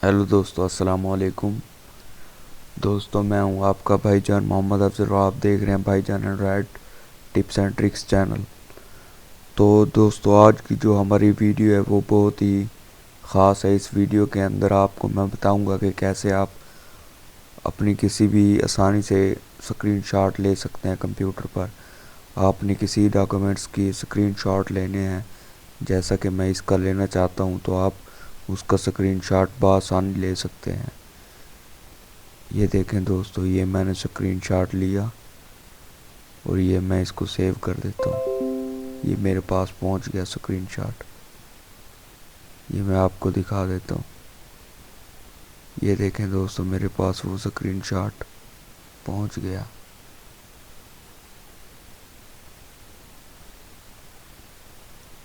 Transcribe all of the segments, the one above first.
Hello दोस्तों, अस्सलाम वालेकुम। दोस्तों, मैं हूं आपका भाईजान मोहम्मद अफजल और आप देख रहे हैं भाईजान Android tips and tricks channel. तो दोस्तों, आज की जो हमारी वीडियो है वो बहुत ही ख़ास है। इस वीडियो के अंदर आपको मैं बताऊंगा कि कैसे आप अपनी किसी भी आसानी से स्क्रीनशॉट ले सकते हैं। कंप्यूटर पर आपने किसी डॉक्यूमेंट्स की स्क्रीनशॉट लेने हैं, जैसा कि मैं इसका लेना चाहता हूं, तो आप उसका स्क्रीनशॉट बआसानी ले सकते हैं। ये देखें दोस्तों, ये मैंने स्क्रीनशॉट लिया और ये मैं इसको सेव कर देता हूँ। ये मेरे पास पहुँच गया स्क्रीनशॉट। ये मैं आपको दिखा देता हूँ। ये देखें दोस्तों, मेरे पास वो स्क्रीनशॉट पहुँच गया।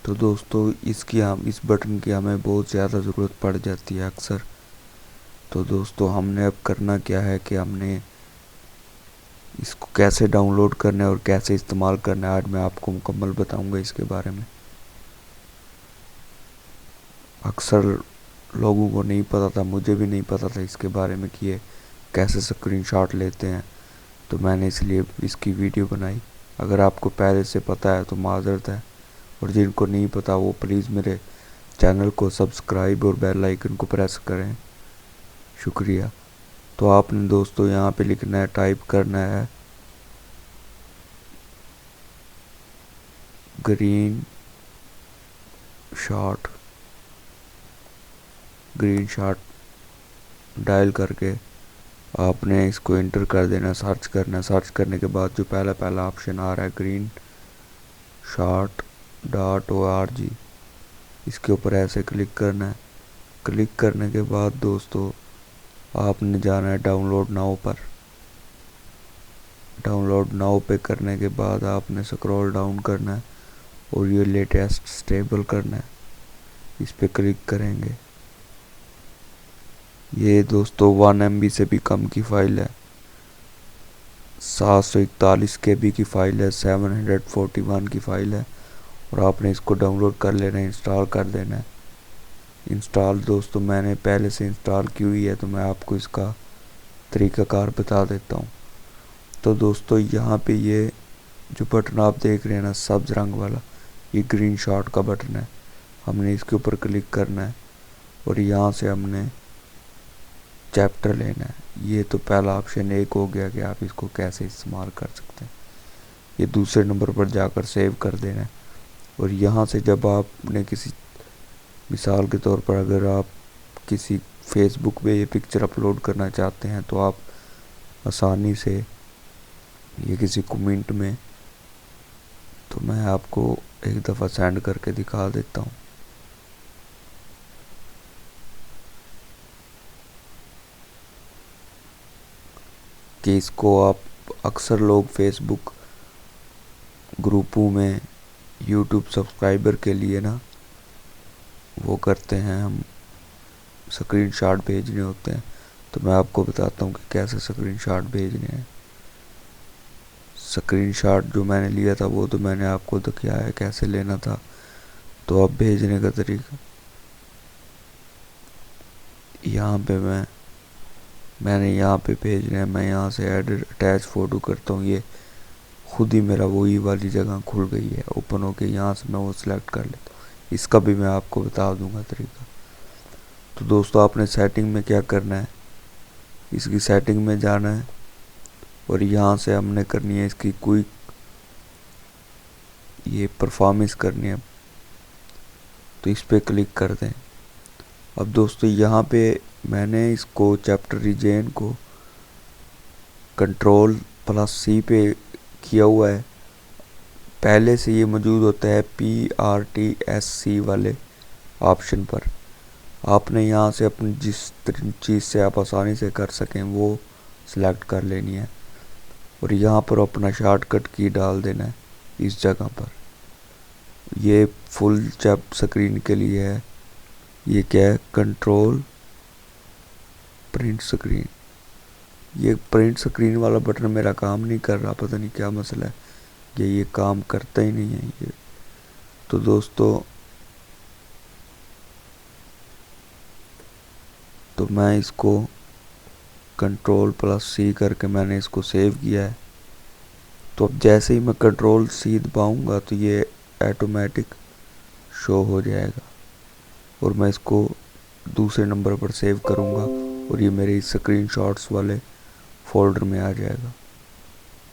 तो दोस्तों, इस बटन की हमें बहुत ज़्यादा ज़रूरत पड़ जाती है अक्सर। तो दोस्तों, हमने अब करना क्या है कि हमने इसको कैसे डाउनलोड करना है और कैसे इस्तेमाल करना है, आज मैं आपको मुकम्मल बताऊंगा इसके बारे में। अक्सर लोगों को नहीं पता था, मुझे भी नहीं पता था इसके बारे में कि ये कैसे स्क्रीनशॉट लेते हैं। तो मैंने इसलिए इसकी वीडियो बनाई। अगर आपको पहले से पता है तो माज़रत है, और जिनको नहीं पता वो प्लीज़ मेरे चैनल को सब्सक्राइब और बेल आइकन को प्रेस करें। शुक्रिया। तो आपने दोस्तों यहाँ पे लिखना है, टाइप करना है green shot. Green shot dial करके आपने इसको इंटर कर देना, सर्च करना। सर्च करने के बाद जो पहला ऑप्शन आ रहा है ग्रीन शॉट .org, इसके ऊपर ऐसे क्लिक करना है। क्लिक करने के बाद दोस्तों आपने जाना है डाउनलोड नाउ पर। डाउनलोड नाउ पे करने के बाद आपने स्क्रॉल डाउन करना है और ये लेटेस्ट स्टेबल करना है, इस पे क्लिक करेंगे। ये दोस्तों 1 MB से भी कम की फ़ाइल है, 741 KB की फ़ाइल है, 741 की फ़ाइल है, और आपने इसको डाउनलोड कर लेना है, इंस्टॉल कर देना है। इंस्टॉल दोस्तों मैंने पहले से इंस्टॉल की हुई है, तो मैं आपको इसका तरीक़ाकार बता देता हूँ। तो दोस्तों यहाँ पे ये जो बटन आप देख रहे हैं ना, सब्ज़ रंग वाला, ये ग्रीन शॉट का बटन है। हमने इसके ऊपर क्लिक करना है और यहाँ से हमने चैप्टर लेना है। ये तो पहला ऑप्शन एक हो गया कि आप इसको कैसे इस्तेमाल कर सकते हैं। ये दूसरे नंबर पर जाकर सेव कर देना है। और यहाँ से जब आपने किसी, मिसाल के तौर पर अगर आप किसी फेसबुक पे ये पिक्चर अपलोड करना चाहते हैं, तो आप आसानी से ये किसी कमेंट में, तो मैं आपको एक दफ़ा सेंड करके दिखा देता हूँ। कि इसको आप, अक्सर लोग फेसबुक ग्रुपों में यूट्यूब सब्सक्राइबर के लिए ना वो करते हैं, हम स्क्रीनशॉट भेजने होते हैं। तो मैं आपको बताता हूँ कि कैसे स्क्रीनशॉट भेजने हैं। स्क्रीनशॉट जो मैंने लिया था वो तो मैंने आपको दिखाया है कैसे लेना था। तो अब भेजने का तरीका, यहाँ पे मैंने यहाँ पे भेजना है। मैं यहाँ से ऐड अटैच फ़ोटो करता हूँ, ये खुद ही मेरा वही वाली जगह खुल गई है ओपन होके। यहाँ से मैं वो सिलेक्ट कर लेता हूँ। इसका भी मैं आपको बता दूंगा तरीका। तो दोस्तों आपने सेटिंग में क्या करना है, इसकी सेटिंग में जाना है और यहाँ से हमने करनी है इसकी क्विक, ये परफॉर्मेंस करनी है, तो इस पे क्लिक कर दें। अब दोस्तों यहाँ पे मैंने इसको चैप्टर रीजन को Ctrl+C पे किया हुआ है। पहले से ये मौजूद होता है PRTSC वाले ऑप्शन पर। आपने यहाँ से अपनी जिस चीज़ से आप आसानी से कर सकें वो सिलेक्ट कर लेनी है और यहाँ पर अपना शॉर्टकट की डाल देना है इस जगह पर। ये फुल चैप स्क्रीन के लिए है। ये क्या है, कंट्रोल प्रिंट स्क्रीन। ये प्रिंट स्क्रीन वाला बटन मेरा काम नहीं कर रहा, पता नहीं क्या मसला है, ये काम करता ही नहीं है ये। तो تو میں اس کو Ctrl+C کر کے میں نے اس کو سیو کیا ہے. تو اب جیسے ہی میں Ctrl+C دباؤں گا تو یہ آٹومیٹک شو ہو جائے گا اور میں اس کو دوسرے نمبر پر سیو کروں گا اور یہ میرے اسکرین شاٹس والے فولڈر میں آ جائے گا.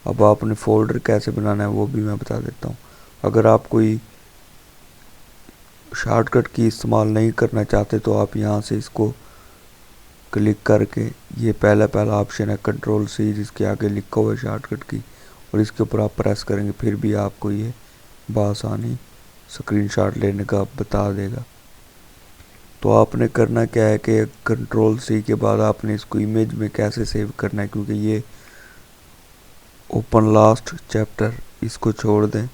اب آپ نے فولڈر کیسے بنانا ہے وہ بھی میں بتا دیتا ہوں. اگر آپ کوئی شارٹ کٹ کی استعمال نہیں کرنا چاہتے تو آپ یہاں سے اس کو کلک کر کے یہ پہلا آپشن ہے Ctrl+C جس کے آگے لکھا ہوا ہے شارٹ کٹ کی, اور اس کے اوپر آپ پریس کریں گے پھر بھی آپ کو یہ بآسانی اسکرین شاٹ لینے کا بتا دے گا. تو آپ نے کرنا کیا ہے کہ Ctrl+C کے بعد آپ نے اس کو امیج میں کیسے سیو کرنا ہے, کیونکہ یہ اوپن لاسٹ چیپٹر اس کو چھوڑ دیں,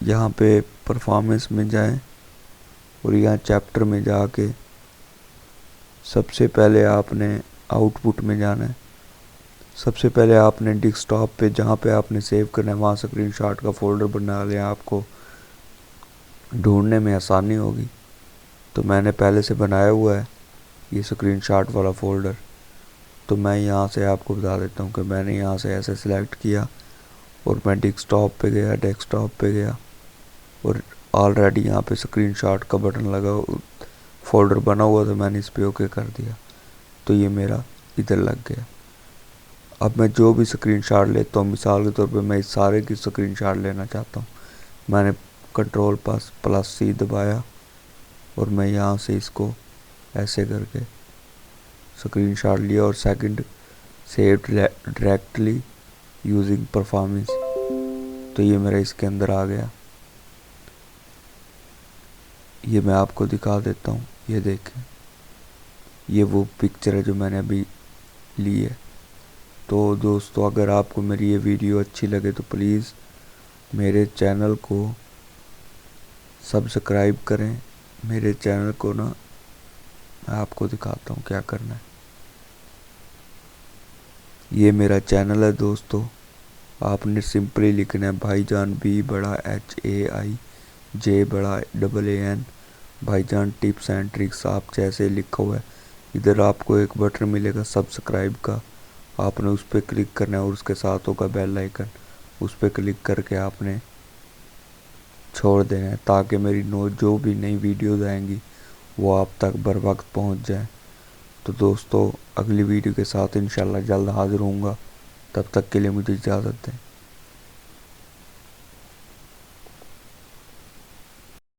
یہاں پہ پرفارمنس میں جائیں اور یہاں چیپٹر میں جا کے سب سے پہلے آپ نے آؤٹ پٹ میں جانا ہے. سب سے پہلے آپ نے ڈیسک ٹاپ پہ جہاں پہ آپ نے سیو کرنا ہے وہاں اسکرین شاٹ کا فولڈر بنا لیا, آپ کو ڈھونڈنے میں آسانی ہوگی. تو میں نے پہلے سے بنایا ہوا ہے یہ اسکرین شاٹ والا فولڈر. تو میں یہاں سے آپ کو بتا دیتا ہوں کہ میں نے یہاں سے ایسے سلیکٹ کیا اور میں ڈیسک ٹاپ پہ گیا اور آلریڈی یہاں پہ اسکرین شاٹ کا بٹن لگا فولڈر بنا ہوا تو میں نے اس پہ اوکے کر دیا تو یہ میرا ادھر لگ گیا. اب میں جو بھی اسکرین شاٹ لیتا ہوں, مثال کے طور پہ میں اس سارے کی اسکرین شاٹ لینا چاہتا ہوں, میں نے Ctrl+C دبایا اور میں یہاں سے اس کو ایسے کر کے اسکرین شاٹ لیا اور second save directly using performance, تو یہ میرا اس کے اندر آ گیا. یہ میں آپ کو دکھا دیتا ہوں, یہ دیکھیں یہ وہ پکچر ہے جو میں نے ابھی لی ہے. تو دوستو اگر آپ کو میری یہ ویڈیو اچھی لگے تو پلیز میرے چینل کو سبسکرائب کریں. میرے چینل کو نا میں آپ کو دکھاتا ہوں کیا کرنا ہے. یہ میرا چینل ہے دوستو, آپ نے سمپلی لکھنا ہے بھائی جان BHAIJAN بھائی جان ٹپس اینڈ ٹرکس. آپ جیسے لکھا ہوا ہے ادھر آپ کو ایک بٹن ملے گا سبسکرائب کا, آپ نے اس پہ کلک کرنا ہے اور اس کے ساتھ ہوگا بیل آئیکن, اس پہ کلک کر کے آپ نے چھوڑ دینا ہے تاکہ میری جو بھی نئی ویڈیوز آئیں گی وہ آپ تک بر وقت پہنچ جائیں. تو دوستو اگلی ویڈیو کے ساتھ انشاءاللہ جلد حاضر ہوں گا, تب تک کے لیے مجھے اجازت دیں.